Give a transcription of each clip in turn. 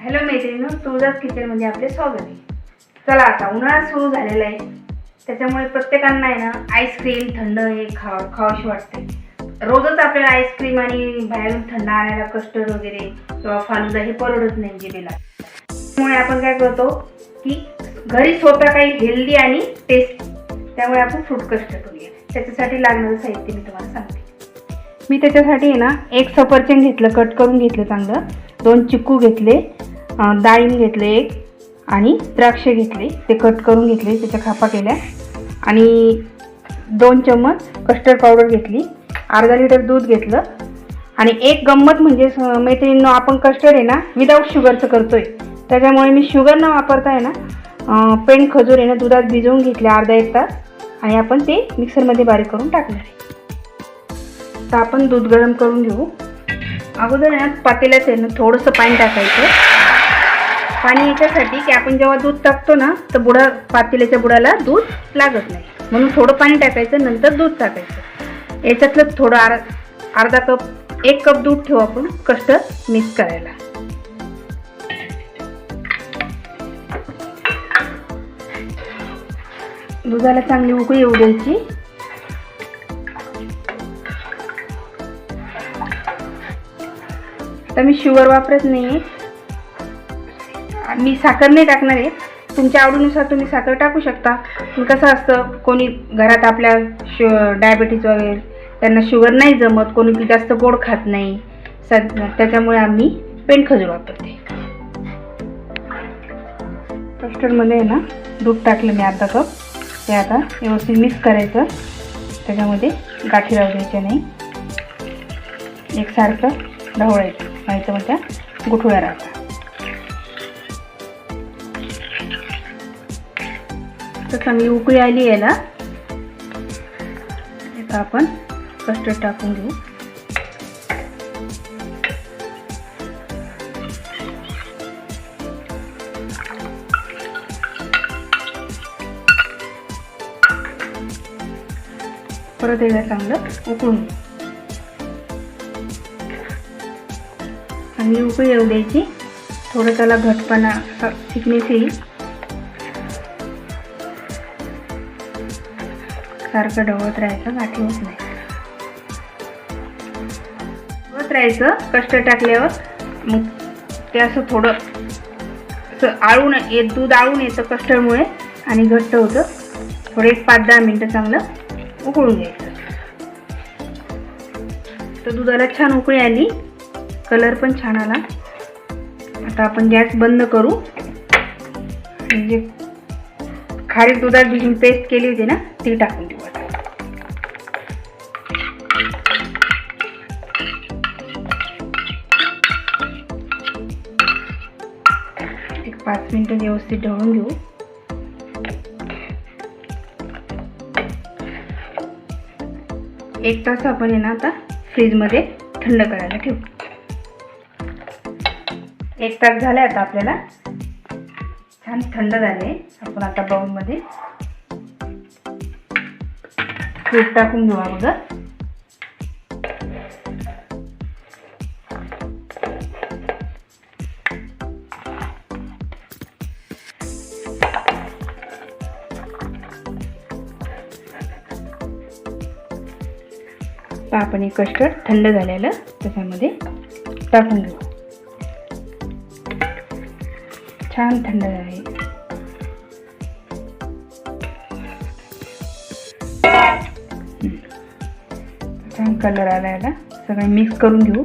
Hello मैत्रिणींनो, तुळजाच किचनमध्ये आपले स्वागत आहे. चला, आता उन्हाळा सुरू झालेला आहे, त्याच्यामुळे प्रत्येकांना आहे ना आईस्क्रीम थंड हे खावंशी वाटते. रोजच आपल्याला आईस्क्रीम आणि बाहेरून थंड आणायला कस्टर्ड वगैरे किंवा फालुदा हे परवडत नाही जिभेला. त्यामुळे आपण काय करतो की घरी स्वतः काही हेल्दी आणि टेस्टी, त्यामुळे आपण फ्रूट कस्टर्ड करूया. त्याच्यासाठी लागणारं साहित्य मी तुम्हाला सांगते. मी त्याच्यासाठी आहे ना एक सफरचंद घेतलं, कट करून घेतलं चांगलं, 2 चिक्कू घेतले, डाळिंब घेतले एक, आणि द्राक्ष घेतले, ते कट करून घेतले, त्याच्या खापा केल्या, आणि 2 चम्मच कस्टर्ड पावडर घेतली, अर्धा लिटर दूध घेतलं. आणि एक गंमत म्हणजे मैत्रिणींनो, आपण कस्टर्ड आहे ना विदाऊट शुगरचं करतोय, त्याच्यामुळे मी शुगर न वापरता आहे ना पेंड खजूर आहे ना दुधात भिजवून घेतले अर्धा 1 तास, आणि आपण ते मिक्सरमध्ये बारीक करून टाकणार आहे. तर आपण दूध गरम करून घेऊ. अगोदर आहे ना पातेल्यात आहे ना थोडंसं पाणी टाकायचं. पाणी याच्यासाठी की आपण जेव्हा दूध टाकतो ना तर पातेल्याच्या बुडाला दूध लागत नाही, म्हणून थोडं पाणी टाकायचं, नंतर दूध टाकायचं. याच्यातलं थोडं अर्धा कप 1 कप दूध ठेवू आपण कस्टर्ड मिक्स करायला. दुधाला चांगली उकळी येऊ द्यायची. तर मी शुगर वापरत नाही, मी साखर नाही टाकणार आहे. तुमच्या आवडीनुसार तुम्ही साखर टाकू शकता. पण कसं असतं, कोणी घरात आपल्या डायबिटीज वगैरे त्यांना शुगर नाही जमत, कोणी जास्त गोड खात नाही, त्याच्यामुळे आम्ही पेंड खजूर वापरते. कस्टर्डमध्ये आहे ना दूध टाकलं मी अर्धा कप. ते आता व्यवस्थित मिक्स करायचं. त्याच्यामध्ये गाठी राहू द्यायच्या नाही, एकसारखं ढवळायचं, नाहीतर मग त्या गुठळ्या राहतात. तर चांगली उकळी आली याला. आता आपण कस्टर्ड टाकून घेऊ. परत एकदा चांगलं उकळून घेऊ. आणि उकळी येऊ द्यायची. थोडं त्याला घटपणा थिकनेस येईल. सारखं ढवळत राहायचं, गाठी होत नाही. ढवळत राहायचं कस्टर्ड टाकल्यावर. मग ते असं थोडं असं दूध आळून येतं कस्टर्डमुळे आणि घट्ट होतं. थोडे 5-10 मिनटं चांगलं उकळून घ्यायचं. तर दुधाला छान उकळी आली, कलर पण छान आला. आता आपण गॅस बंद करू. म्हणजे खारीक दुधात भिजून पेस्ट केली होती ना ती टाकून देऊ. एक 5 मिनिटं व्यवस्थित ढवळून घेऊ. एक तास आपण आहे ना आता फ्रीजमध्ये थंड करायला ठेवू. 1 तास झाले. आता आपल्याला छान थंड झाले. आपण आता बाउलमध्ये फ्रूट टाकून घेऊ अगोदर. आपण एक कस्टर्ड थंड झालेलं त्याच्यामध्ये टाकून घेऊ. छान थंड झाले. छान कलर आला याला. सगळं मिक्स करून घेऊ.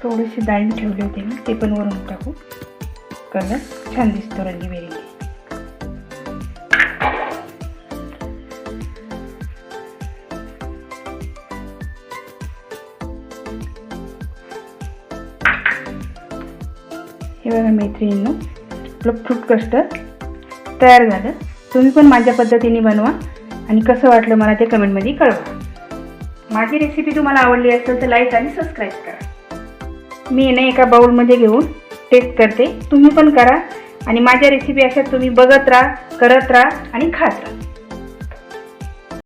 थोडीशी डाळिंब ठेवली होती ना, ते पण वरून टाकू. कलर छान दिसतो, रंगीबेरंगी. हे बघा मैत्रिणींनो, आपलं फ्रूट कस्टर्ड तयार झालं. तुम्ही पण माझ्या पद्धतीने बनवा आणि कसं वाटलं मला ते कमेंटमध्ये कळवा. माझी रेसिपी तुम्हाला आवडली असेल तर लाईक आणि सबस्क्राईब करा. मी ना एका बाउलमध्ये घेऊन टेस्ट करते. तुम्ही पण करा आणि माझ्या रेसिपी अशा तुम्ही बघत राहा, करत राहा आणि खात राहा.